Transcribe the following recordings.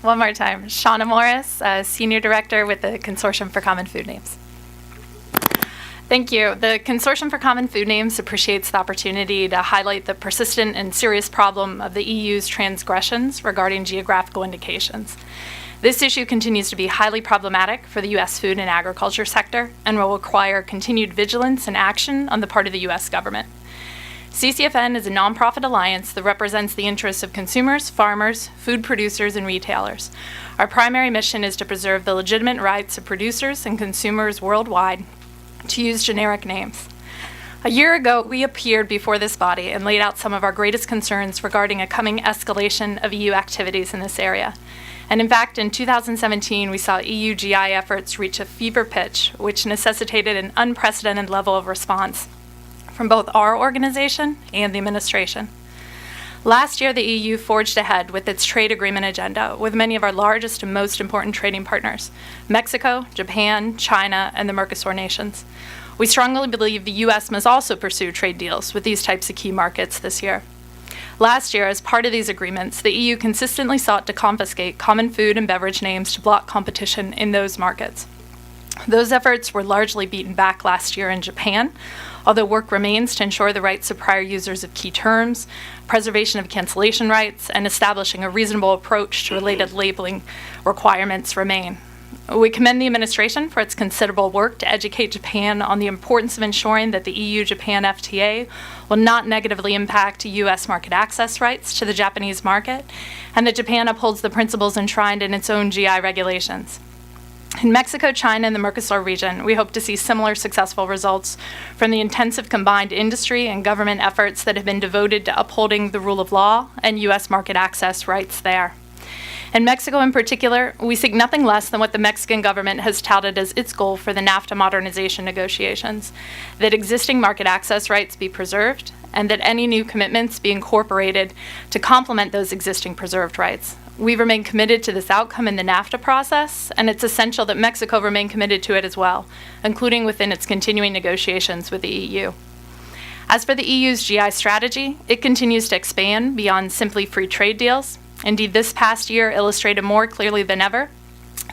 One more time. Shauna Morris, Senior Director with the Consortium for Common Food Names. Thank you. The Consortium for Common Food Names appreciates the opportunity to highlight the persistent and serious problem of the EU's transgressions regarding geographical indications. This issue continues to be highly problematic for the U.S. food and agriculture sector and will require continued vigilance and action on the part of the U.S. government. CCFN is a nonprofit alliance that represents the interests of consumers, farmers, food producers, and retailers. Our primary mission is to preserve the legitimate rights of producers and consumers worldwide to use generic names. A year ago, we appeared before this body and laid out some of our greatest concerns regarding a coming escalation of EU activities in this area. And in fact, in 2017, we saw EU GI efforts reach a fever pitch, which necessitated an unprecedented level of response from both our organization and the administration. Last year, the EU forged ahead with its trade agreement agenda with many of our largest and most important trading partners, Mexico, Japan, China, and the Mercosur nations. We strongly believe the U.S. must also pursue trade deals with these types of key markets this year. Last year, as part of these agreements, the EU consistently sought to confiscate common food and beverage names to block competition in those markets. Those efforts were largely beaten back last year in Japan, although work remains to ensure the rights of prior users of key terms, preservation of cancellation rights, and establishing a reasonable approach to related labeling requirements remain. We commend the administration for its considerable work to educate Japan on the importance of ensuring that the EU-Japan FTA will not negatively impact U.S. market access rights to the Japanese market, and that Japan upholds the principles enshrined in its own GI regulations. In Mexico, China, and the Mercosur region, we hope to see similar successful results from the intensive combined industry and government efforts that have been devoted to upholding the rule of law and U.S. market access rights there. In Mexico in particular, we seek nothing less than what the Mexican government has touted as its goal for the NAFTA modernization negotiations, that existing market access rights be preserved and that any new commitments be incorporated to complement those existing preserved rights. We remain committed to this outcome in the NAFTA process, and it's essential that Mexico remain committed to it as well, including within its continuing negotiations with the EU. As for the EU's GI strategy, it continues to expand beyond simply free trade deals. Indeed, this past year illustrated more clearly than ever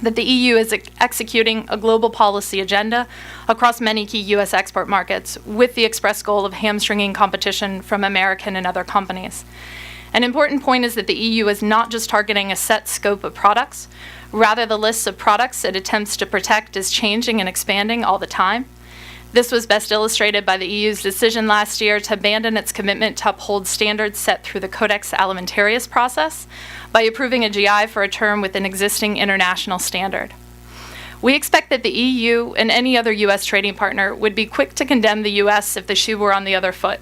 that the EU is executing a global policy agenda across many key U.S. export markets with the express goal of hamstringing competition from American and other companies. An important point is that the EU is not just targeting a set scope of products. Rather, the lists of products it attempts to protect is changing and expanding all the time. This was best illustrated by the EU's decision last year to abandon its commitment to uphold standards set through the Codex Alimentarius process by approving a GI for a term with an existing international standard. We expect that the EU and any other U.S. trading partner would be quick to condemn the U.S. if the shoe were on the other foot.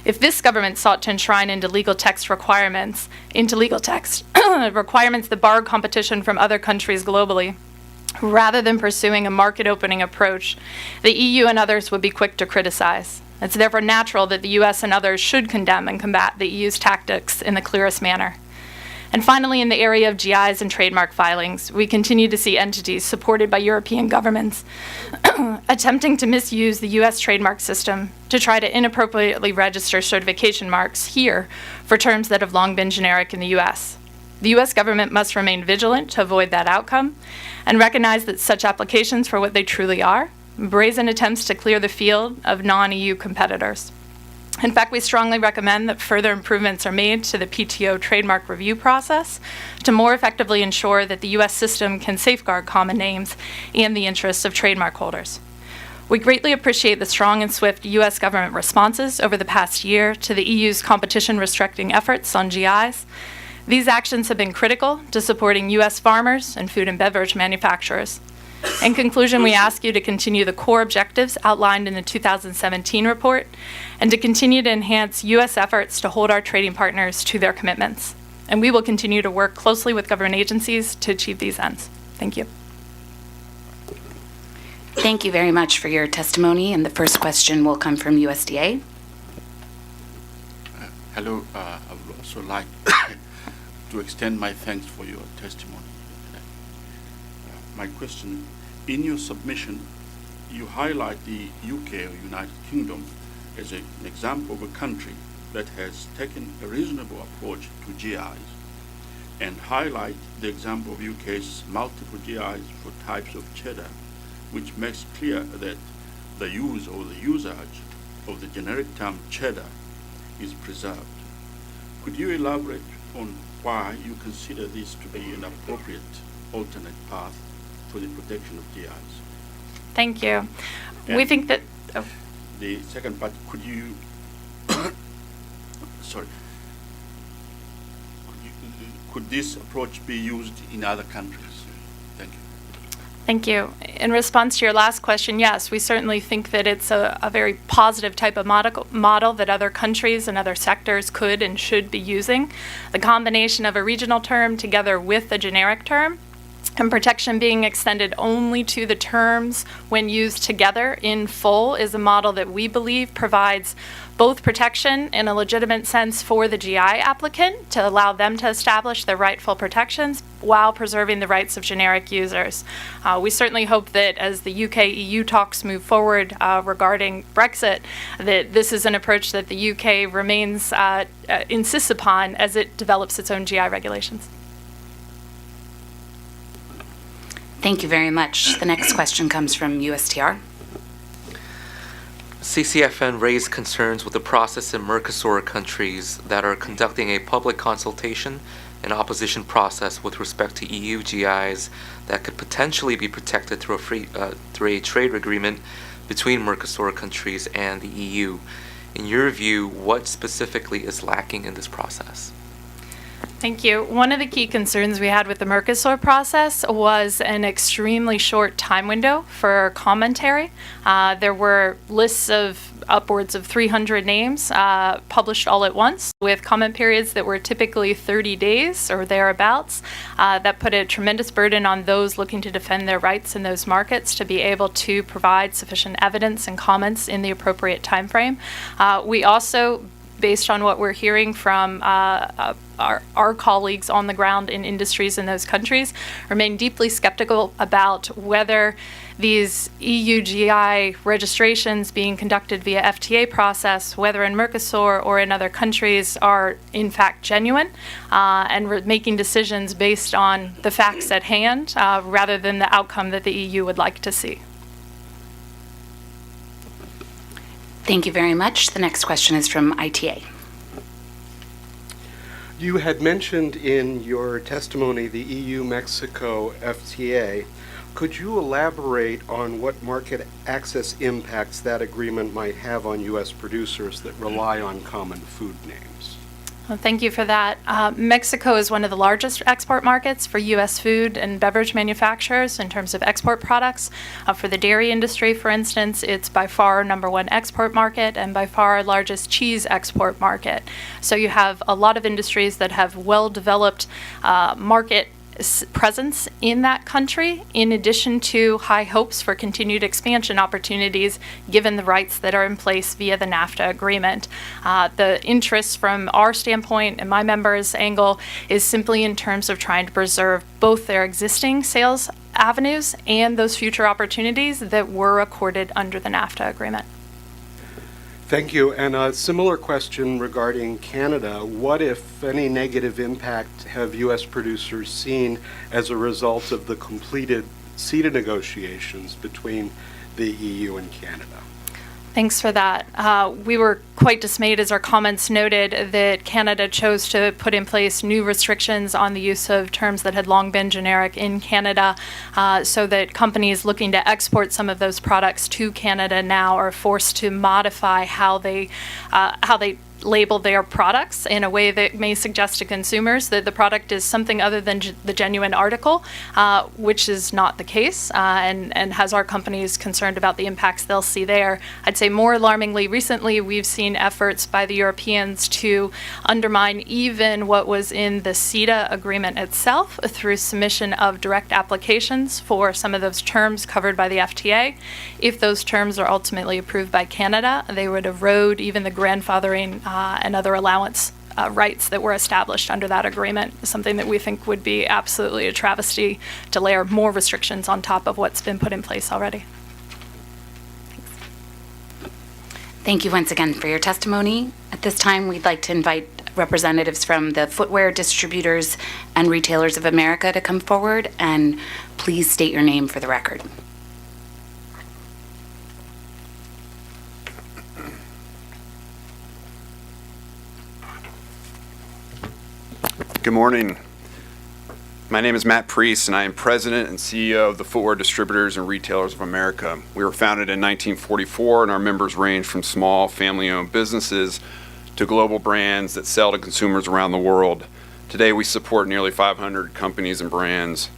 If this government sought to enshrine into legal text requirements that bar competition from other countries globally, rather than pursuing a market-opening approach, the EU and others would be quick to criticize. It's therefore natural that the U.S. and others should condemn and combat the EU's tactics in the clearest manner. And finally, in the area of GIs and trademark filings, we continue to see entities supported by European governments attempting to misuse the U.S. trademark system to try to inappropriately register certification marks here for terms that have long been generic in the U.S. The U.S. government must remain vigilant to avoid that outcome and recognize that such applications for what they truly are, brazen attempts to clear the field of non-EU competitors. In fact, we strongly recommend that further improvements are made to the PTO trademark review process to more effectively ensure that the U.S. system can safeguard common names and the interests of trademark holders. We greatly appreciate the strong and swift U.S. government responses over the past year to the EU's competition restricting efforts on GIs. These actions have been critical to supporting U.S. farmers and food and beverage manufacturers. In conclusion, we ask you to continue the core objectives outlined in the 2017 report and to continue to enhance U.S. efforts to hold our trading partners to their commitments. And we will continue to work closely with government agencies to achieve these ends. Thank you. Thank you very much for your testimony. And the first question will come from USDA. Hello. I would also like to extend my thanks for your testimony. My question, in your submission, you highlight the UK or United Kingdom as an example of a country that has taken a reasonable approach to GIs. and highlight the example of UK's multiple GIs for types of cheddar, which makes clear that the use or the usage of the generic term cheddar is preserved. Could you elaborate on why you consider this to be an appropriate alternate path for the protection of GIs? Thank you. We And- think that, oh, The second part, could you, sorry, could this approach be used in other countries? Thank you. Thank you. In response to your last question, yes, we certainly think that it's a very positive type of model that other countries and other sectors could and should be using. The combination of a regional term together with a generic term, and protection being extended only to the terms when used together in full, is a model that we believe provides both protection in a legitimate sense for the GI applicant to allow them to establish their rightful protections while preserving the rights of generic users. We certainly hope that as the UK-EU talks move forward regarding Brexit, that this is an approach that the UK remains insists upon as it develops its own GI regulations. Thank you very much. The next question comes from USTR. CCFN raised concerns with the process in Mercosur countries that are conducting a public consultation and opposition process with respect to EU GIs that could potentially be protected through a trade agreement between Mercosur countries and the EU. In your view, what specifically is lacking in this process? Thank you. One of the key concerns we had with the Mercosur process was an extremely short time window for commentary. There were lists of upwards of 300 names published all at once, with comment periods that were typically 30 days or thereabouts. That put a tremendous burden on those looking to defend their rights in those markets to be able to provide sufficient evidence and comments in the appropriate time frame. We also, based on what we're hearing from our colleagues on the ground in industries in those countries, remain deeply skeptical about whether these EU GI registrations being conducted via FTA process, whether in Mercosur or in other countries, are in fact genuine, and making decisions based on the facts at hand rather than the outcome that the EU would like to see. Thank you very much. The next question is from ITA. You had mentioned in your testimony the EU-Mexico FTA. Could you elaborate on what market access impacts that agreement might have on U.S. producers that rely on common food names? Well, thank you for that. Mexico is one of the largest export markets for U.S. food and beverage manufacturers in terms of export products. For the dairy industry, for instance, it's by far #1 export market and by far our largest cheese export market. So you have a lot of industries that have well-developed market presence in that country, in addition to high hopes for continued expansion opportunities given the rights that are in place via the NAFTA agreement. The interest from our standpoint and my members' angle is simply in terms of trying to preserve both their existing sales avenues and those future opportunities that were accorded under the NAFTA agreement. Thank you. And a similar question regarding Canada. What, if any, negative impact have U.S. producers seen as a result of the completed CETA negotiations between the EU and Canada? Thanks for that. We were quite dismayed, as our comments noted, that Canada chose to put in place new restrictions on the use of terms that had long been generic in Canada, so that companies looking to export some of those products to Canada now are forced to modify how they label their products in a way that may suggest to consumers that the product is something other than the genuine article, which is not the case, and has our companies concerned about the impacts they'll see there. I'd say more alarmingly, recently we've seen efforts by the Europeans to undermine even what was in the CETA agreement itself through submission of direct applications for some of those terms covered by the FTA. If those terms are ultimately approved by Canada, they would erode even the grandfathering and other allowance rights that were established under that agreement, something that we think would be absolutely a travesty to layer more restrictions on top of what's been put in place already. Thank you once again for your testimony. At this time, we'd like to invite representatives from the Footwear Distributors and Retailers of America to come forward, and please state your name for the record. Good morning. My name is Matt Priest, and I am President and CEO of the Footwear Distributors and Retailers of America. We were founded in 1944, and our members range from small, family-owned businesses to global brands that sell to consumers around the world. Today, we support nearly 500 companies and brands.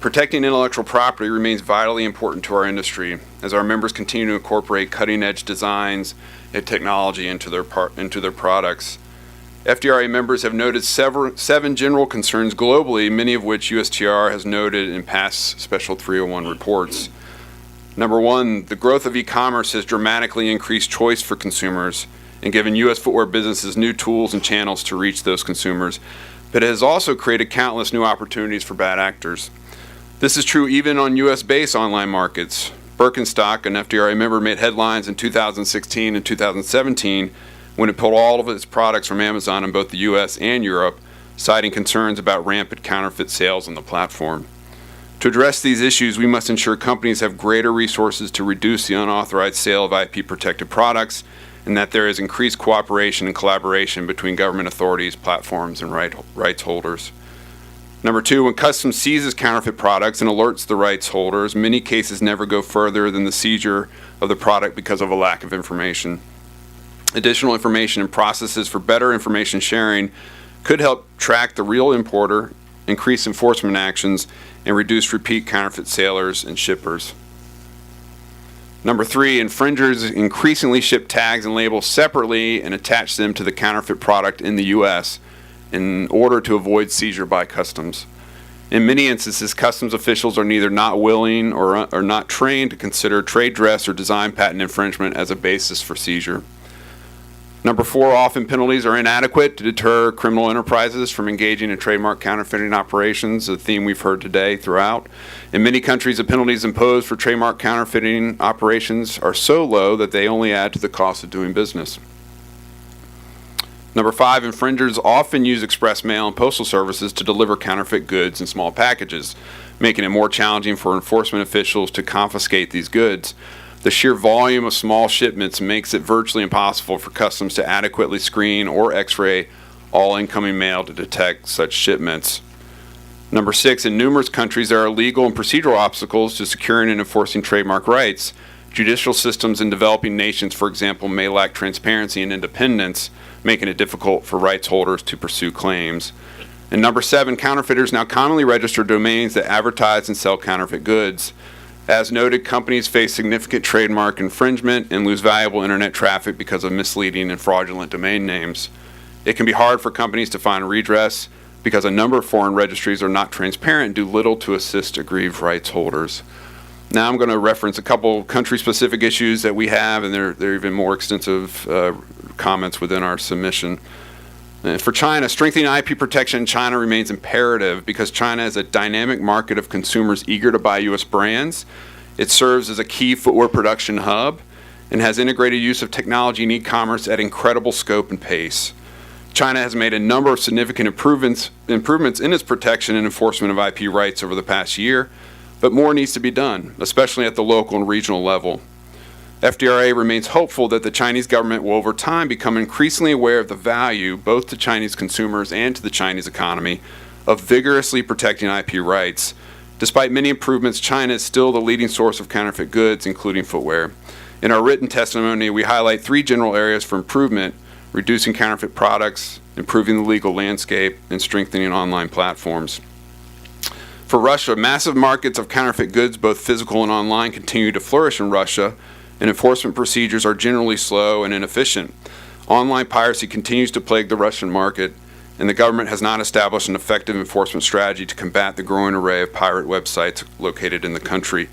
Protecting intellectual property remains vitally important to our industry as our members continue to incorporate cutting-edge designs and technology into their products. FDRA members have noted seven general concerns globally, many of which USTR has noted in past Special 301 reports. Number one, the growth of e-commerce has dramatically increased choice for consumers and given U.S. footwear businesses new tools and channels to reach those consumers, but it has also created countless new opportunities for bad actors. This is true even on U.S.-based online markets. Birkenstock, an FDRA member, made headlines in 2016 and 2017 when it pulled all of its products from Amazon in both the U.S. and Europe, citing concerns about rampant counterfeit sales on the platform. To address these issues, we must ensure companies have greater resources to reduce the unauthorized sale of IP-protected products, and that there is increased cooperation and collaboration between government authorities, platforms, and rights holders. Number two, when Customs seizes counterfeit products and alerts the rights holders, many cases never go further than the seizure of the product because of a lack of information. Additional information and processes for better information sharing could help track the real importer, increase enforcement actions, and reduce repeat counterfeit sellers and shippers. Number three, infringers increasingly ship tags and labels separately and attach them to the counterfeit product in the U.S. in order to avoid seizure by Customs. In many instances, Customs officials are neither not willing or not trained to consider trade dress or design patent infringement as a basis for seizure. Number four, often penalties are inadequate to deter criminal enterprises from engaging in trademark counterfeiting operations, a theme we've heard today throughout. In many countries, the penalties imposed for trademark counterfeiting operations are so low that they only add to the cost of doing business. Number five, infringers often use express mail and postal services to deliver counterfeit goods in small packages, making it more challenging for enforcement officials to confiscate these goods. The sheer volume of small shipments makes it virtually impossible for Customs to adequately screen or x-ray all incoming mail to detect such shipments. Number six, in numerous countries there are legal and procedural obstacles to securing and enforcing trademark rights. Judicial systems in developing nations, for example, may lack transparency and independence, making it difficult for rights holders to pursue claims. And number seven, counterfeiters now commonly register domains that advertise and sell counterfeit goods. As noted, companies face significant trademark infringement and lose valuable internet traffic because of misleading and fraudulent domain names. It can be hard for companies to find redress because a number of foreign registries are not transparent and do little to assist aggrieved rights holders. Now I'm going to reference a couple country-specific issues that we have, and there are even more extensive comments within our submission. For China, strengthening IP protection in China remains imperative because China is a dynamic market of consumers eager to buy U.S. brands. It serves as a key footwear production hub and has integrated use of technology and e-commerce at incredible scope and pace. China has made a number of significant improvements in its protection and enforcement of IP rights over the past year, but more needs to be done, especially at the local and regional level. FDRA remains hopeful that the Chinese government will over time become increasingly aware of the value, both to Chinese consumers and to the Chinese economy, of vigorously protecting IP rights. Despite many improvements, China is still the leading source of counterfeit goods, including footwear. In our written testimony, we highlight three general areas for improvement: reducing counterfeit products, improving the legal landscape, and strengthening online platforms. For Russia, massive markets of counterfeit goods, both physical and online, continue to flourish in Russia, and enforcement procedures are generally slow and inefficient. Online piracy continues to plague the Russian market, and the government has not established an effective enforcement strategy to combat the growing array of pirate websites located in the country.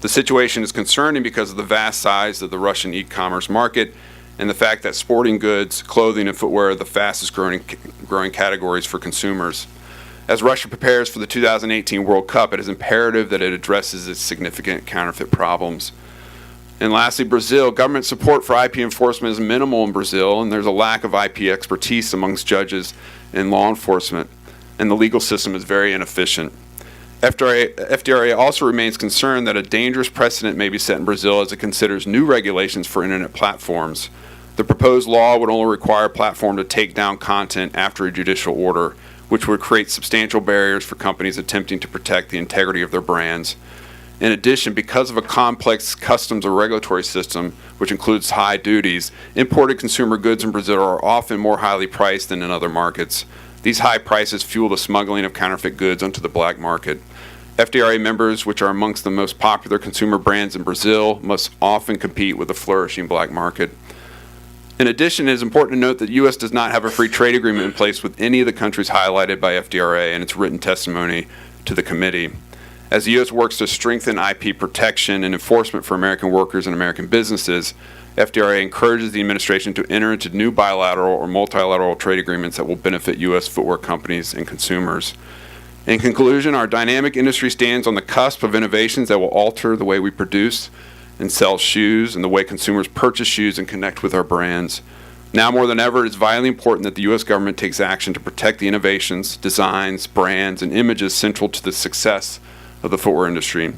The situation is concerning because of the vast size of the Russian e-commerce market and the fact that sporting goods, clothing, and footwear are the fastest growing categories for consumers. As Russia prepares for the 2018 World Cup, it is imperative that it addresses its significant counterfeit problems. And lastly, Brazil. Government support for IP enforcement is minimal in Brazil, and there's a lack of IP expertise amongst judges and law enforcement, and the legal system is very inefficient. FDRA also remains concerned that a dangerous precedent may be set in Brazil as it considers new regulations for internet platforms. The proposed law would only require a platform to take down content after a judicial order, which would create substantial barriers for companies attempting to protect the integrity of their brands. In addition, because of a complex customs or regulatory system, which includes high duties, imported consumer goods in Brazil are often more highly priced than in other markets. These high prices fuel the smuggling of counterfeit goods onto the black market. FDRA members, which are amongst the most popular consumer brands in Brazil, must often compete with a flourishing black market. In addition, it is important to note that the U.S. does not have a free trade agreement in place with any of the countries highlighted by FDRA in its written testimony to the committee. As the U.S. works to strengthen IP protection and enforcement for American workers and American businesses, FDRA encourages the administration to enter into new bilateral or multilateral trade agreements that will benefit U.S. footwear companies and consumers. In conclusion, our dynamic industry stands on the cusp of innovations that will alter the way we produce and sell shoes and the way consumers purchase shoes and connect with our brands. Now more than ever, it is vitally important that the U.S. government takes action to protect the innovations, designs, brands, and images central to the success of the footwear industry.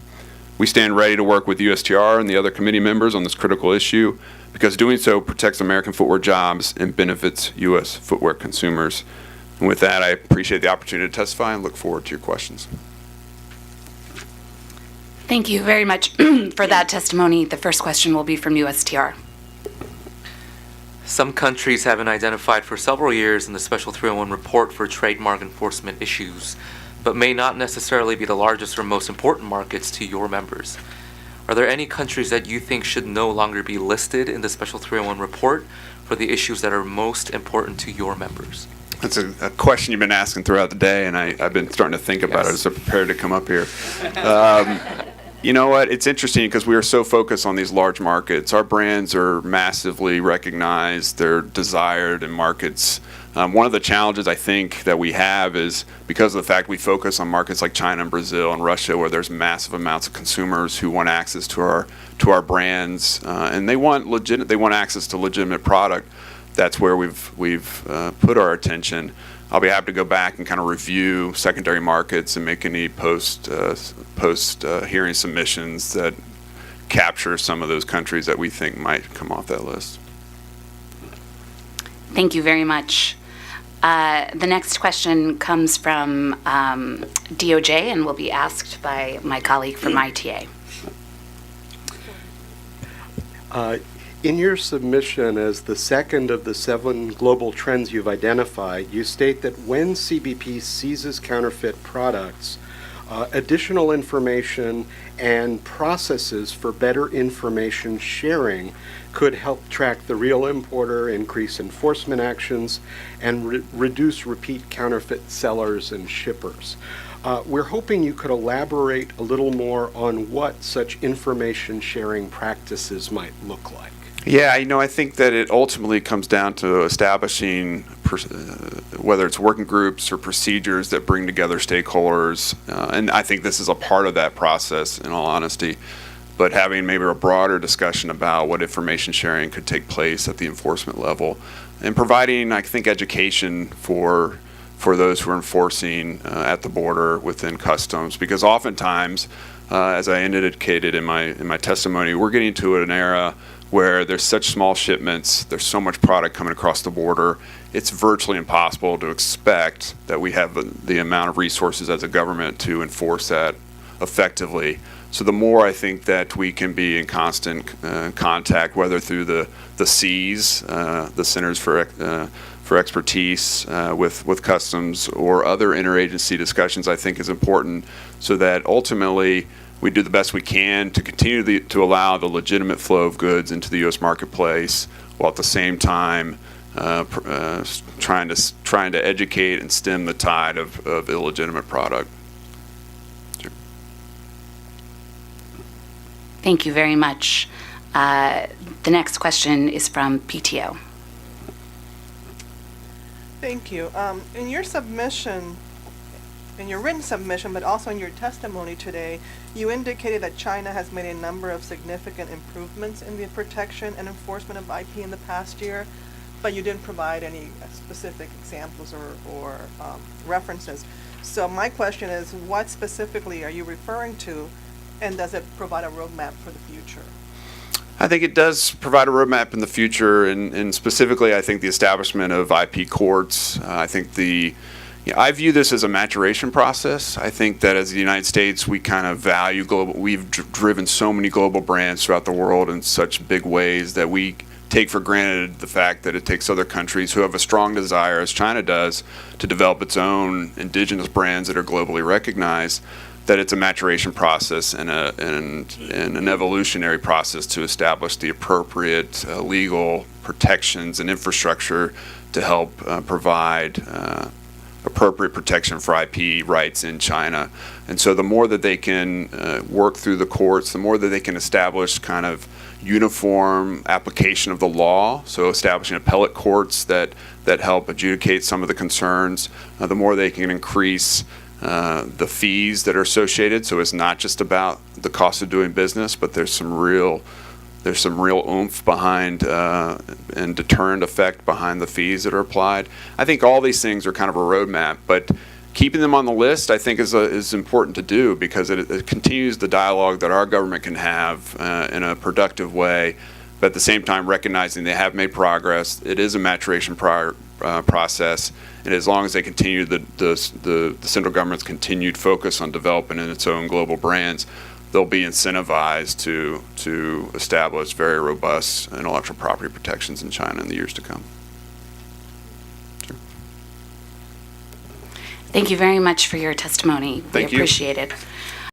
We stand ready to work with USTR and the other committee members on this critical issue because doing so protects American footwear jobs and benefits U.S. footwear consumers. And with that, I appreciate the opportunity to testify and look forward to your questions. Thank you very much for that testimony. The first question will be from USTR. Some countries have been identified for several years in the Special 301 report for trademark enforcement issues, but may not necessarily be the largest or most important markets to your members. Are there any countries that you think should no longer be listed in the Special 301 report for the issues that are most important to your members? That's a question you've been asking throughout the day, and I've been starting to think about it Yes. as I prepared to come up here. You know what? It's interesting because we are so focused on these large markets. Our brands are massively recognized. They're desired in markets. One of the challenges I think that we have is because of the fact we focus on markets like China and Brazil and Russia, where there's massive amounts of consumers who want access to our brands, and they want access to legitimate product. That's where we've put our attention. I'll be happy to go back and kind of review secondary markets and make any post hearing submissions that capture some of those countries that we think might come off that list. Thank you very much. The next question comes from DOJ and will be asked by my colleague from ITA. In your submission as the second of the 7 global trends you've identified, you state that when CBP seizes counterfeit products, additional information and processes for better information sharing could help track the real importer, increase enforcement actions, and reduce repeat counterfeit sellers and shippers. We're hoping you could elaborate a little more on what such information sharing practices might look like. Yeah, I think that it ultimately comes down to establishing whether it's working groups or procedures that bring together stakeholders, and I think this is a part of that process, in all honesty, but having maybe a broader discussion about what information sharing could take place at the enforcement level, and providing, I think, education for those who are enforcing at the border within customs, because oftentimes, as I indicated in my testimony, we're getting to an era where there's such small shipments, there's so much product coming across the border, it's virtually impossible to expect that we have the amount of resources as a government to enforce that effectively. So the more I think that we can be in constant contact, whether through the CEES, the Centers for Expertise with Customs, or other interagency discussions, I think is important, so that ultimately we do the best we can to continue to allow the legitimate flow of goods into the U.S. marketplace, while at the same time trying to educate and stem the tide of illegitimate product. Thank you very much. The next question is from PTO. Thank you. In your submission, in your written submission, but also in your testimony today, you indicated that China has made a number of significant improvements in the protection and enforcement of IP in the past year, but you didn't provide any specific examples or references. So my question is, what specifically are you referring to, and does it provide a roadmap for the future? I think it does provide a roadmap in the future, and specifically, I think the establishment of IP courts. I think I view this as a maturation process. I think that as the United States, we kind of value global. We've driven so many global brands throughout the world in such big ways that we take for granted the fact that it takes other countries who have a strong desire, as China does, to develop its own indigenous brands that are globally recognized, that it's a maturation process and an evolutionary process to establish the appropriate legal protections and infrastructure to help provide appropriate protection for IP rights in China. And so the more that they can work through the courts, the more that they can establish kind of uniform application of the law, so establishing appellate courts that help adjudicate some of the concerns, the more they can increase the fees that are associated. So it's not just about the cost of doing business, but there's some real oomph behind and deterrent effect behind the fees that are applied. I think all these things are kind of a roadmap, but keeping them on the list, I think, is important to do because it continues the dialogue that our government can have in a productive way, but at the same time recognizing they have made progress. It is a maturation process, and as long as they continue the central government's continued focus on developing its own global brands, they'll be incentivized to establish very robust intellectual property protections in China in the years to come. Thank you very much for your testimony. Thank We you. appreciate it.